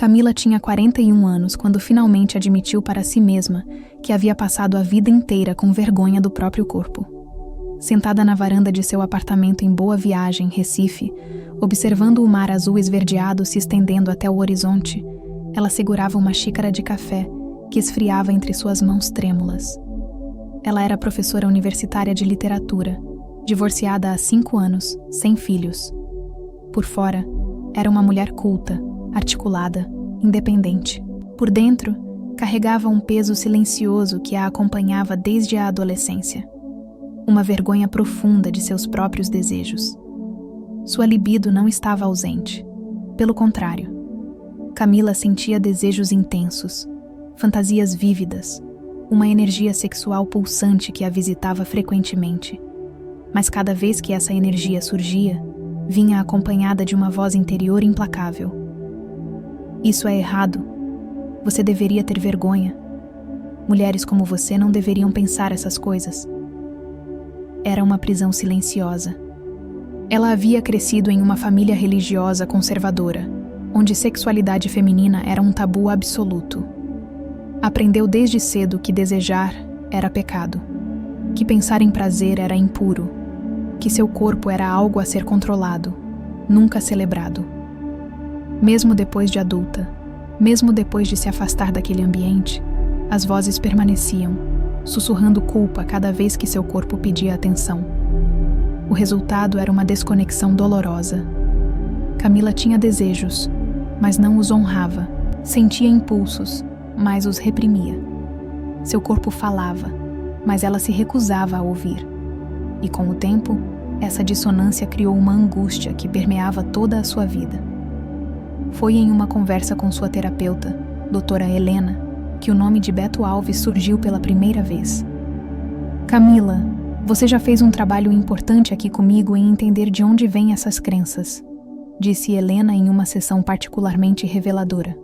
Camila tinha 41 anos quando finalmente admitiu para si mesma que havia passado a vida inteira com vergonha do próprio corpo. Sentada na varanda de seu apartamento em Boa Viagem, Recife, observando o mar azul esverdeado se estendendo até o horizonte, ela segurava uma xícara de café que esfriava entre suas mãos trêmulas. Ela era professora universitária de literatura, divorciada há 5 anos, sem filhos. Por fora, era uma mulher culta, articulada, independente. Por dentro, carregava um peso silencioso que a acompanhava desde a adolescência. Uma vergonha profunda de seus próprios desejos. Sua libido não estava ausente. Pelo contrário, Camila sentia desejos intensos, fantasias vívidas, uma energia sexual pulsante que a visitava frequentemente. Mas cada vez que essa energia surgia, vinha acompanhada de uma voz interior implacável. Isso é errado. Você deveria ter vergonha. Mulheres como você não deveriam pensar essas coisas. Era uma prisão silenciosa. Ela havia crescido em uma família religiosa conservadora, onde sexualidade feminina era um tabu absoluto. Aprendeu desde cedo que desejar era pecado, que pensar em prazer era impuro, que seu corpo era algo a ser controlado, nunca celebrado. Mesmo depois de adulta, mesmo depois de se afastar daquele ambiente, as vozes permaneciam, sussurrando culpa cada vez que seu corpo pedia atenção. O resultado era uma desconexão dolorosa. Camila tinha desejos, mas não os honrava. Sentia impulsos, mas os reprimia. Seu corpo falava, mas ela se recusava a ouvir. E com o tempo, essa dissonância criou uma angústia que permeava toda a sua vida. Foi em uma conversa com sua terapeuta, doutora Helena, que o nome de Beto Alves surgiu pela primeira vez. Camila, você já fez um trabalho importante aqui comigo em entender de onde vêm essas crenças, disse Helena em uma sessão particularmente reveladora.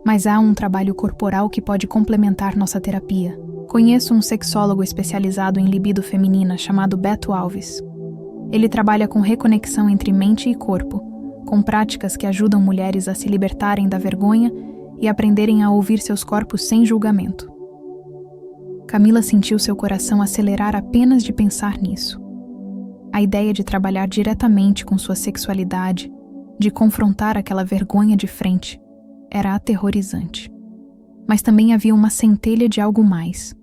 Mas há um trabalho corporal que pode complementar nossa terapia. Conheço um sexólogo especializado em libido feminina chamado Beto Alves. Ele trabalha com reconexão entre mente e corpo, com práticas que ajudam mulheres a se libertarem da vergonha e aprenderem a ouvir seus corpos sem julgamento. Camila sentiu seu coração acelerar apenas de pensar nisso. A ideia de trabalhar diretamente com sua sexualidade, de confrontar aquela vergonha de frente, era aterrorizante. Mas também havia uma centelha de algo mais.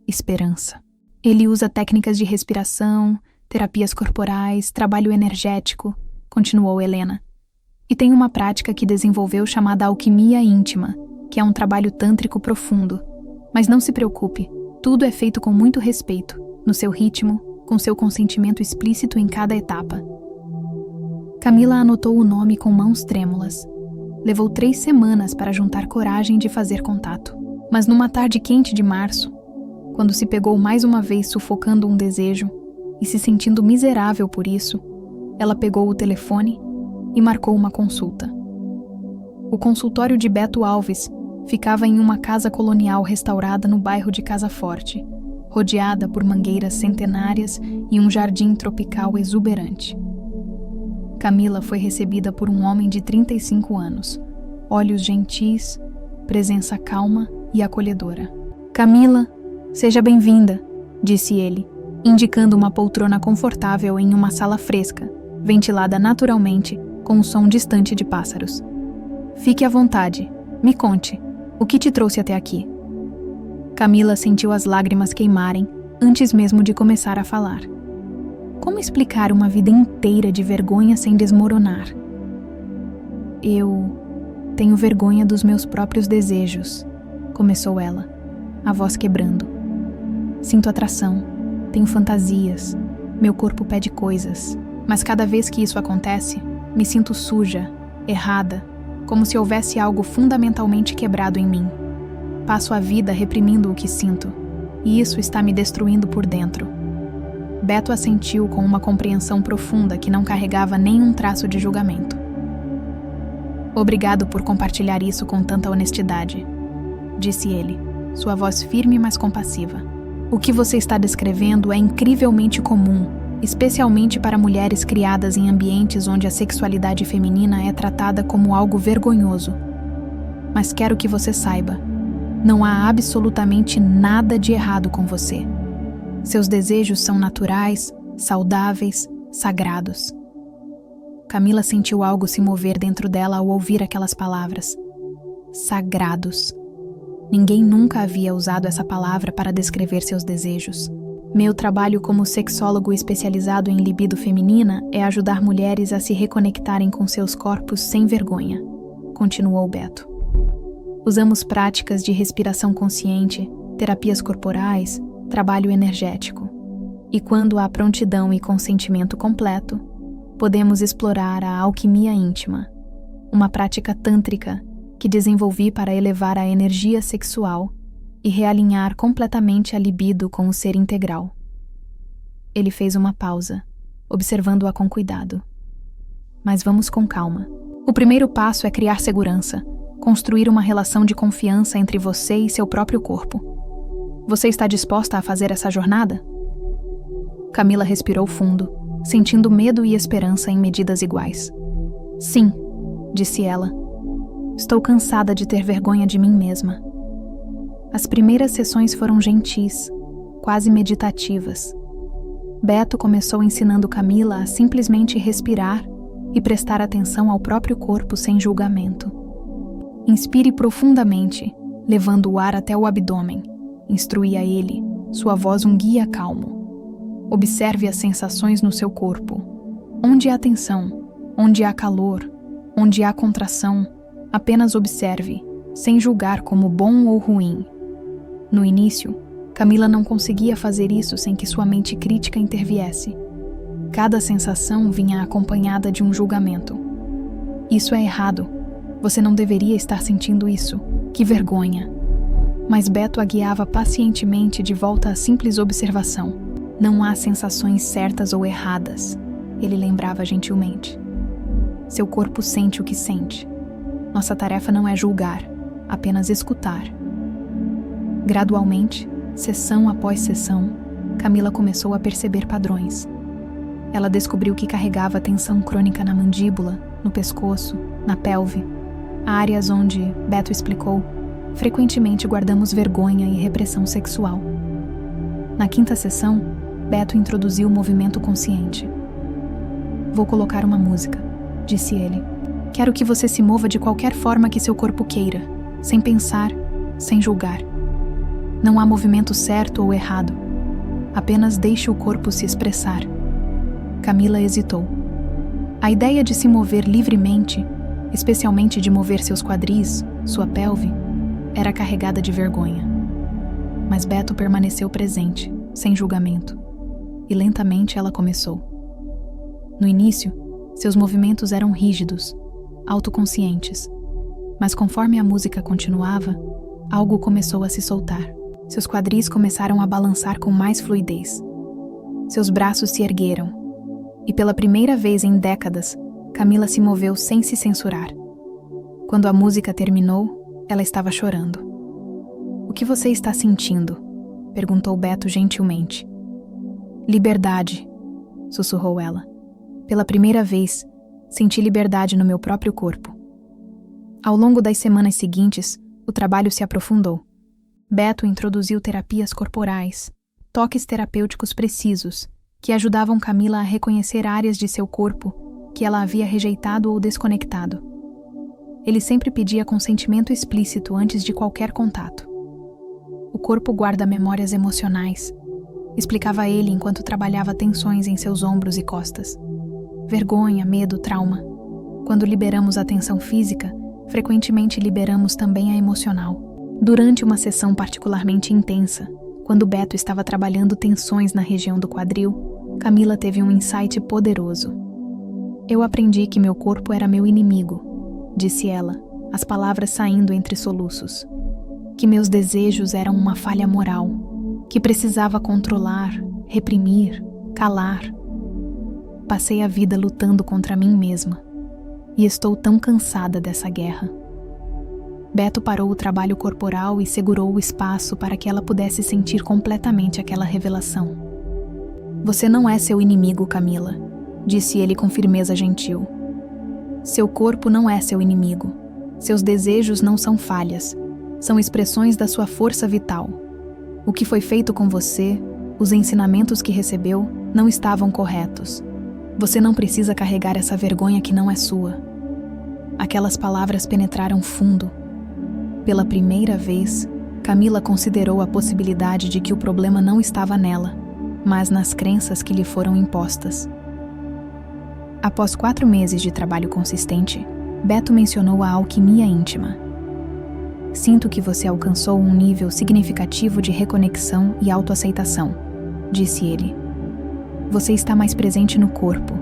Esperança. Ele usa técnicas de respiração, terapias corporais, trabalho energético, continuou Helena. E tem uma prática que desenvolveu chamada alquimia íntima, que é um trabalho tântrico profundo. Mas não se preocupe, tudo é feito com muito respeito, no seu ritmo, com seu consentimento explícito em cada etapa. Camila anotou o nome com mãos trêmulas. Levou 3 semanas para juntar coragem de fazer contato. Mas numa tarde quente de março, quando se pegou mais uma vez sufocando um desejo e se sentindo miserável por isso, ela pegou o telefone e marcou uma consulta. O consultório de Beto Alves ficava em uma casa colonial restaurada no bairro de Casa Forte, rodeada por mangueiras centenárias e um jardim tropical exuberante. Camila foi recebida por um homem de 35 anos, olhos gentis, presença calma e acolhedora. Camila, seja bem-vinda, disse ele, indicando uma poltrona confortável em uma sala fresca, ventilada naturalmente, com um som distante de pássaros. Fique à vontade, me conte, o que te trouxe até aqui? Camila sentiu as lágrimas queimarem antes mesmo de começar a falar. Como explicar uma vida inteira de vergonha sem desmoronar? Eu tenho vergonha dos meus próprios desejos, começou ela, a voz quebrando. Sinto atração, tenho fantasias, meu corpo pede coisas, mas cada vez que isso acontece, me sinto suja, errada, como se houvesse algo fundamentalmente quebrado em mim. Passo a vida reprimindo o que sinto, e isso está me destruindo por dentro. Beto assentiu com uma compreensão profunda que não carregava nenhum traço de julgamento. Obrigado por compartilhar isso com tanta honestidade, disse ele, sua voz firme mas compassiva. O que você está descrevendo é incrivelmente comum, especialmente para mulheres criadas em ambientes onde a sexualidade feminina é tratada como algo vergonhoso. Mas quero que você saiba, não há absolutamente nada de errado com você. Seus desejos são naturais, saudáveis, sagrados. Camila sentiu algo se mover dentro dela ao ouvir aquelas palavras. Sagrados. Ninguém nunca havia usado essa palavra para descrever seus desejos. Meu trabalho como sexólogo especializado em libido feminina é ajudar mulheres a se reconectarem com seus corpos sem vergonha, continuou Beto. Usamos práticas de respiração consciente, terapias corporais, trabalho energético. E quando há prontidão e consentimento completo, podemos explorar a alquimia íntima, uma prática tântrica que desenvolvi para elevar a energia sexual e realinhar completamente a libido com o ser integral. Ele fez uma pausa, observando-a com cuidado. Mas vamos com calma. O primeiro passo é criar segurança, construir uma relação de confiança entre você e seu próprio corpo. Você está disposta a fazer essa jornada? Camila respirou fundo, sentindo medo e esperança em medidas iguais. Sim, disse ela. Estou cansada de ter vergonha de mim mesma. As primeiras sessões foram gentis, quase meditativas. Beto começou ensinando Camila a simplesmente respirar e prestar atenção ao próprio corpo sem julgamento. Inspire profundamente, levando o ar até o abdômen, instruía ele, sua voz um guia calmo. Observe as sensações no seu corpo. Onde há tensão, onde há calor, onde há contração, apenas observe, sem julgar como bom ou ruim. No início, Camila não conseguia fazer isso sem que sua mente crítica interviesse. Cada sensação vinha acompanhada de um julgamento. Isso é errado. Você não deveria estar sentindo isso. Que vergonha. Mas Beto a guiava pacientemente de volta à simples observação. Não há sensações certas ou erradas, ele lembrava gentilmente. Seu corpo sente o que sente. Nossa tarefa não é julgar, apenas escutar. Gradualmente, sessão após sessão, Camila começou a perceber padrões. Ela descobriu que carregava tensão crônica na mandíbula, no pescoço, na pelve, áreas onde, Beto explicou, frequentemente guardamos vergonha e repressão sexual. Na quinta sessão, Beto introduziu o movimento consciente. Vou colocar uma música, disse ele. Quero que você se mova de qualquer forma que seu corpo queira, sem pensar, sem julgar. Não há movimento certo ou errado. Apenas deixe o corpo se expressar. Camila hesitou. A ideia de se mover livremente, especialmente de mover seus quadris, sua pelve, era carregada de vergonha. Mas Beto permaneceu presente, sem julgamento, e lentamente ela começou. No início, seus movimentos eram rígidos, autoconscientes, mas conforme a música continuava, algo começou a se soltar. Seus quadris começaram a balançar com mais fluidez. Seus braços se ergueram, e pela primeira vez em décadas, Camila se moveu sem se censurar. Quando a música terminou, ela estava chorando. O que você está sentindo? Perguntou Beto gentilmente. Liberdade, sussurrou ela. Pela primeira vez, senti liberdade no meu próprio corpo. Ao longo das semanas seguintes, o trabalho se aprofundou. Beto introduziu terapias corporais, toques terapêuticos precisos, que ajudavam Camila a reconhecer áreas de seu corpo que ela havia rejeitado ou desconectado. Ele sempre pedia consentimento explícito antes de qualquer contato. O corpo guarda memórias emocionais, explicava ele enquanto trabalhava tensões em seus ombros e costas. Vergonha, medo, trauma. Quando liberamos a tensão física, frequentemente liberamos também a emocional. Durante uma sessão particularmente intensa, quando Beto estava trabalhando tensões na região do quadril, Camila teve um insight poderoso. Eu aprendi que meu corpo era meu inimigo, disse ela, as palavras saindo entre soluços. Que meus desejos eram uma falha moral, que precisava controlar, reprimir, calar. Passei a vida lutando contra mim mesma, e estou tão cansada dessa guerra. Beto parou o trabalho corporal e segurou o espaço para que ela pudesse sentir completamente aquela revelação. Você não é seu inimigo, Camila, disse ele com firmeza gentil. Seu corpo não é seu inimigo. Seus desejos não são falhas. São expressões da sua força vital. O que foi feito com você, os ensinamentos que recebeu, não estavam corretos. Você não precisa carregar essa vergonha que não é sua. Aquelas palavras penetraram fundo. Pela primeira vez, Camila considerou a possibilidade de que o problema não estava nela, mas nas crenças que lhe foram impostas. Após 4 meses de trabalho consistente, Beto mencionou a alquimia íntima. Sinto que você alcançou um nível significativo de reconexão e autoaceitação, disse ele. Você está mais presente no corpo,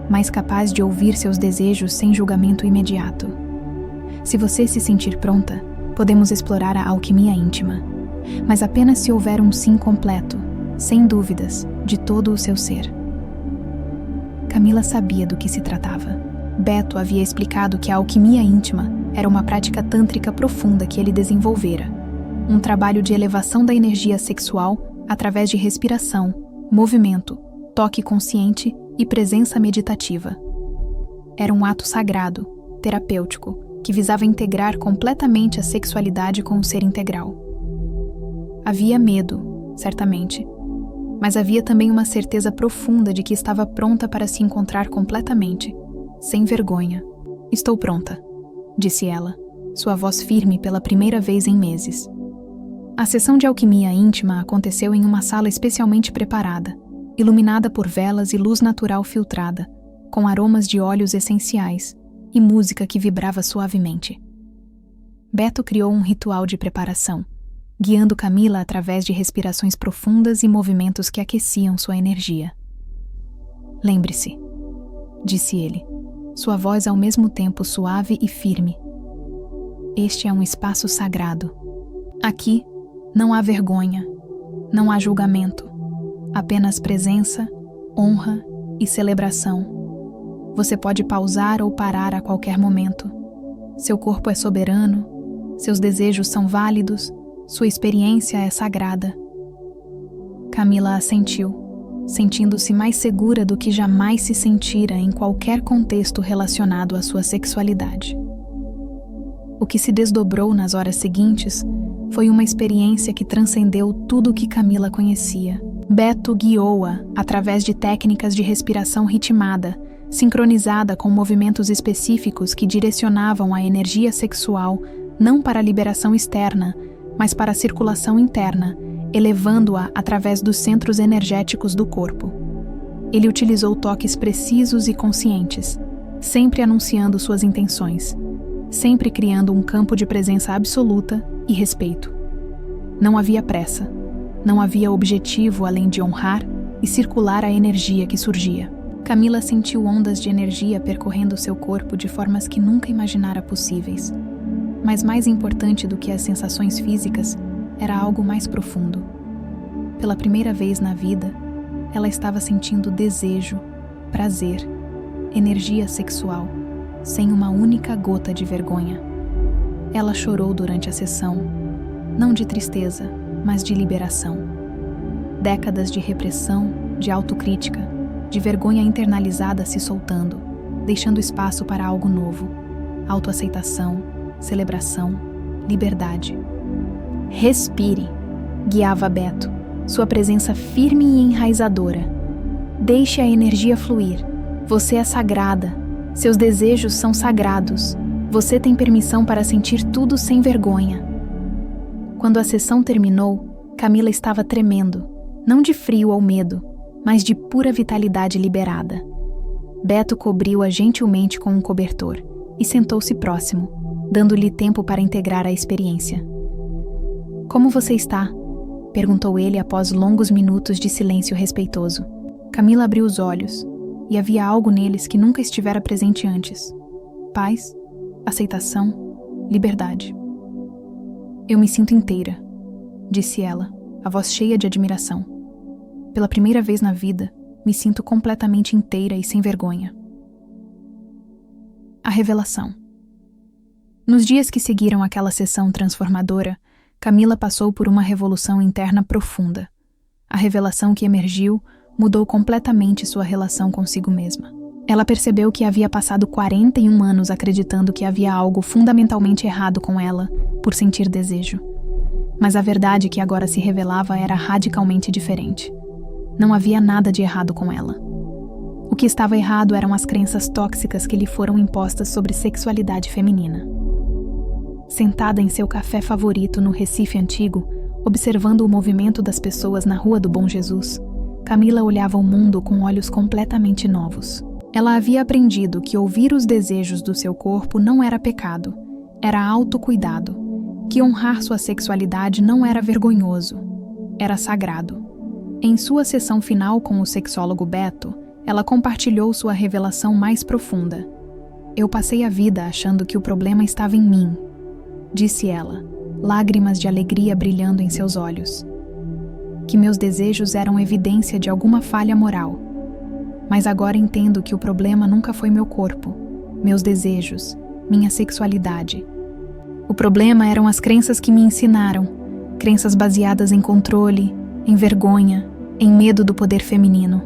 mais capaz de ouvir seus desejos sem julgamento imediato. Se você se sentir pronta, podemos explorar a alquimia íntima, mas apenas se houver um sim completo, sem dúvidas, de todo o seu ser. Camila sabia do que se tratava. Beto havia explicado que a alquimia íntima era uma prática tântrica profunda que ele desenvolvera, um trabalho de elevação da energia sexual através de respiração, movimento, toque consciente e presença meditativa. Era um ato sagrado, terapêutico, que visava integrar completamente a sexualidade com o ser integral. Havia medo, certamente, mas havia também uma certeza profunda de que estava pronta para se encontrar completamente, sem vergonha. Estou pronta, disse ela, sua voz firme pela primeira vez em meses. A sessão de alquimia íntima aconteceu em uma sala especialmente preparada, iluminada por velas e luz natural filtrada, com aromas de óleos essenciais e música que vibrava suavemente. Beto criou um ritual de preparação, guiando Camila através de respirações profundas e movimentos que aqueciam sua energia. Lembre-se, disse ele, sua voz ao mesmo tempo suave e firme. Este é um espaço sagrado. Aqui não há vergonha, não há julgamento, apenas presença, honra e celebração. Você pode pausar ou parar a qualquer momento. Seu corpo é soberano, seus desejos são válidos, sua experiência é sagrada. Camila assentiu, sentindo-se mais segura do que jamais se sentira em qualquer contexto relacionado à sua sexualidade. O que se desdobrou nas horas seguintes foi uma experiência que transcendeu tudo o que Camila conhecia. Beto guiou-a através de técnicas de respiração ritmada, sincronizada com movimentos específicos que direcionavam a energia sexual não para a liberação externa, mas para a circulação interna, elevando-a através dos centros energéticos do corpo. Ele utilizou toques precisos e conscientes, sempre anunciando suas intenções, sempre criando um campo de presença absoluta e respeito. Não havia pressa, não havia objetivo além de honrar e circular a energia que surgia. Camila sentiu ondas de energia percorrendo seu corpo de formas que nunca imaginara possíveis. Mas mais importante do que as sensações físicas era algo mais profundo. Pela primeira vez na vida, ela estava sentindo desejo, prazer, energia sexual, sem uma única gota de vergonha. Ela chorou durante a sessão, não de tristeza, mas de liberação. Décadas de repressão, de autocrítica, de vergonha internalizada se soltando, deixando espaço para algo novo, autoaceitação, celebração, liberdade. Respire, guiava Beto, sua presença firme e enraizadora. Deixe a energia fluir. Você é sagrada. Seus desejos são sagrados. Você tem permissão para sentir tudo sem vergonha. Quando a sessão terminou, Camila estava tremendo, não de frio ou medo, mas de pura vitalidade liberada. Beto cobriu-a gentilmente com um cobertor e sentou-se próximo, dando-lhe tempo para integrar a experiência. Como você está? Perguntou ele após longos minutos de silêncio respeitoso. Camila abriu os olhos, e havia algo neles que nunca estivera presente antes. Paz, aceitação, liberdade. Eu me sinto inteira, disse ela, a voz cheia de admiração. Pela primeira vez na vida, me sinto completamente inteira e sem vergonha. A revelação. Nos dias que seguiram aquela sessão transformadora, Camila passou por uma revolução interna profunda. A revelação que emergiu mudou completamente sua relação consigo mesma. Ela percebeu que havia passado 41 anos acreditando que havia algo fundamentalmente errado com ela por sentir desejo. Mas a verdade que agora se revelava era radicalmente diferente. Não havia nada de errado com ela. O que estava errado eram as crenças tóxicas que lhe foram impostas sobre sexualidade feminina. Sentada em seu café favorito no Recife antigo, observando o movimento das pessoas na Rua do Bom Jesus, Camila olhava o mundo com olhos completamente novos. Ela havia aprendido que ouvir os desejos do seu corpo não era pecado, era autocuidado, que honrar sua sexualidade não era vergonhoso, era sagrado. Em sua sessão final com o sexólogo Beto, ela compartilhou sua revelação mais profunda. Eu passei a vida achando que o problema estava em mim, disse ela, lágrimas de alegria brilhando em seus olhos. Que meus desejos eram evidência de alguma falha moral. Mas agora entendo que o problema nunca foi meu corpo, meus desejos, minha sexualidade. O problema eram as crenças que me ensinaram, crenças baseadas em controle, em vergonha, em medo do poder feminino.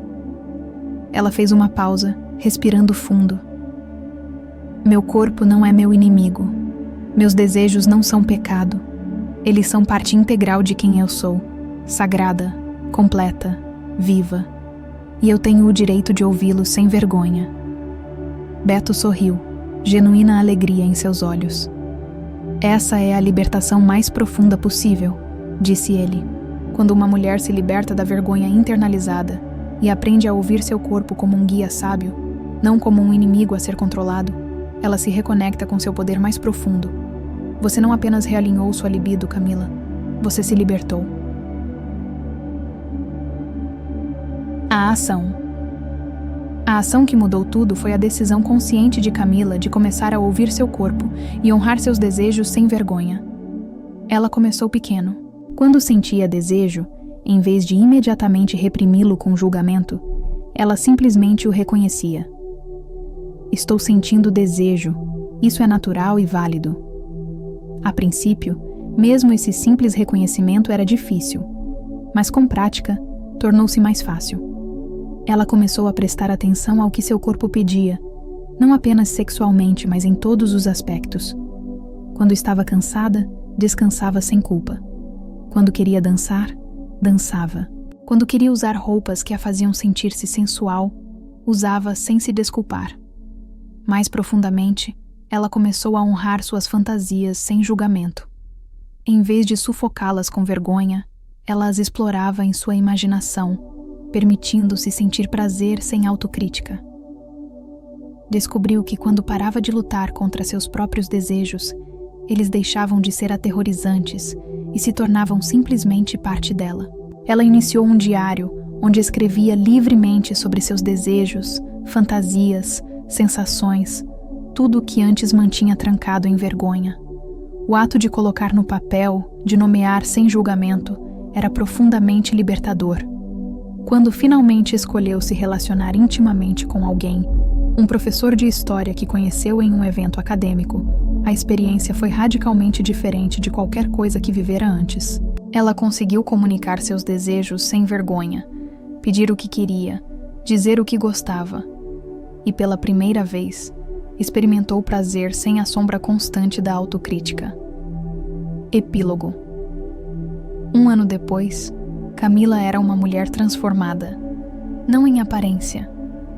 Ela fez uma pausa, respirando fundo. Meu corpo não é meu inimigo. Meus desejos não são pecado. Eles são parte integral de quem eu sou, sagrada, completa, viva. E eu tenho o direito de ouvi-los sem vergonha. Beto sorriu, genuína alegria em seus olhos. Essa é a libertação mais profunda possível, disse ele. Quando uma mulher se liberta da vergonha internalizada e aprende a ouvir seu corpo como um guia sábio, não como um inimigo a ser controlado, ela se reconecta com seu poder mais profundo. Você não apenas realinhou sua libido, Camila. Você se libertou. A ação. A ação que mudou tudo foi a decisão consciente de Camila de começar a ouvir seu corpo e honrar seus desejos sem vergonha. Ela começou pequeno. Quando sentia desejo, em vez de imediatamente reprimi-lo com julgamento, ela simplesmente o reconhecia. Estou sentindo desejo. Isso é natural e válido. A princípio, mesmo esse simples reconhecimento era difícil, mas com prática, tornou-se mais fácil. Ela começou a prestar atenção ao que seu corpo pedia, não apenas sexualmente, mas em todos os aspectos. Quando estava cansada, descansava sem culpa. Quando queria dançar, dançava. Quando queria usar roupas que a faziam sentir-se sensual, usava sem se desculpar. Mais profundamente, ela começou a honrar suas fantasias sem julgamento. Em vez de sufocá-las com vergonha, ela as explorava em sua imaginação, permitindo-se sentir prazer sem autocrítica. Descobriu que quando parava de lutar contra seus próprios desejos, eles deixavam de ser aterrorizantes e se tornavam simplesmente parte dela. Ela iniciou um diário onde escrevia livremente sobre seus desejos, fantasias, sensações, tudo o que antes mantinha trancado em vergonha. O ato de colocar no papel, de nomear sem julgamento, era profundamente libertador. Quando finalmente escolheu se relacionar intimamente com alguém, um professor de história que conheceu em um evento acadêmico, a experiência foi radicalmente diferente de qualquer coisa que vivera antes. Ela conseguiu comunicar seus desejos sem vergonha, pedir o que queria, dizer o que gostava. E pela primeira vez, experimentou prazer sem a sombra constante da autocrítica. Epílogo. 1 ano depois, Camila era uma mulher transformada, não em aparência,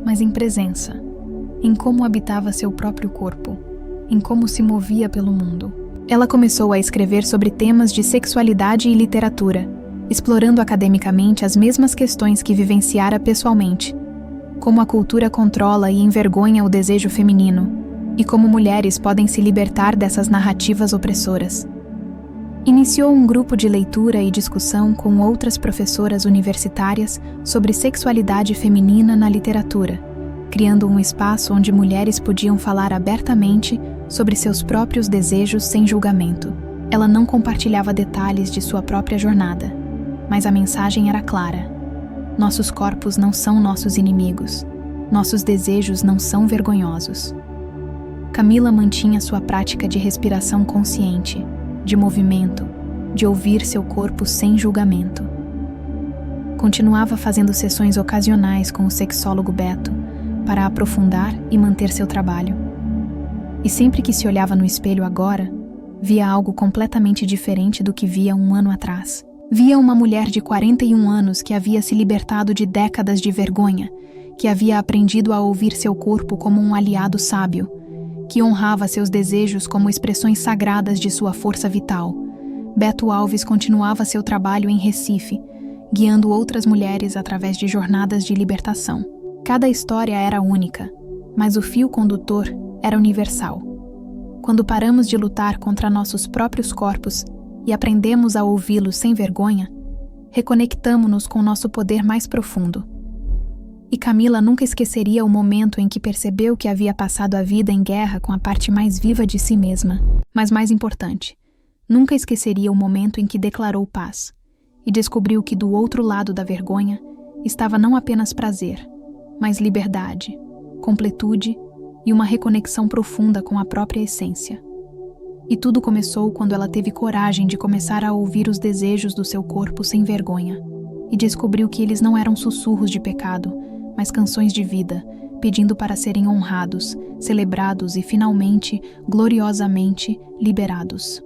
mas em presença, em como habitava seu próprio corpo, em como se movia pelo mundo. Ela começou a escrever sobre temas de sexualidade e literatura, explorando academicamente as mesmas questões que vivenciara pessoalmente, como a cultura controla e envergonha o desejo feminino, e como mulheres podem se libertar dessas narrativas opressoras. Iniciou um grupo de leitura e discussão com outras professoras universitárias sobre sexualidade feminina na literatura, criando um espaço onde mulheres podiam falar abertamente sobre seus próprios desejos sem julgamento. Ela não compartilhava detalhes de sua própria jornada, mas a mensagem era clara. Nossos corpos não são nossos inimigos. Nossos desejos não são vergonhosos. Camila mantinha sua prática de respiração consciente, de movimento, de ouvir seu corpo sem julgamento. Continuava fazendo sessões ocasionais com o sexólogo Beto para aprofundar e manter seu trabalho. E sempre que se olhava no espelho agora, via algo completamente diferente do que via um ano atrás. Via uma mulher de 41 anos que havia se libertado de décadas de vergonha, que havia aprendido a ouvir seu corpo como um aliado sábio, que honrava seus desejos como expressões sagradas de sua força vital. Beto Alves continuava seu trabalho em Recife, guiando outras mulheres através de jornadas de libertação. Cada história era única, mas o fio condutor era universal. Quando paramos de lutar contra nossos próprios corpos e aprendemos a ouvi-los sem vergonha, reconectamo-nos com nosso poder mais profundo. E Camila nunca esqueceria o momento em que percebeu que havia passado a vida em guerra com a parte mais viva de si mesma. Mas mais importante, nunca esqueceria o momento em que declarou paz e descobriu que do outro lado da vergonha estava não apenas prazer, mas liberdade, completude e uma reconexão profunda com a própria essência. E tudo começou quando ela teve coragem de começar a ouvir os desejos do seu corpo sem vergonha e descobriu que eles não eram sussurros de pecado, mas canções de vida, pedindo para serem honrados, celebrados e finalmente, gloriosamente, liberados.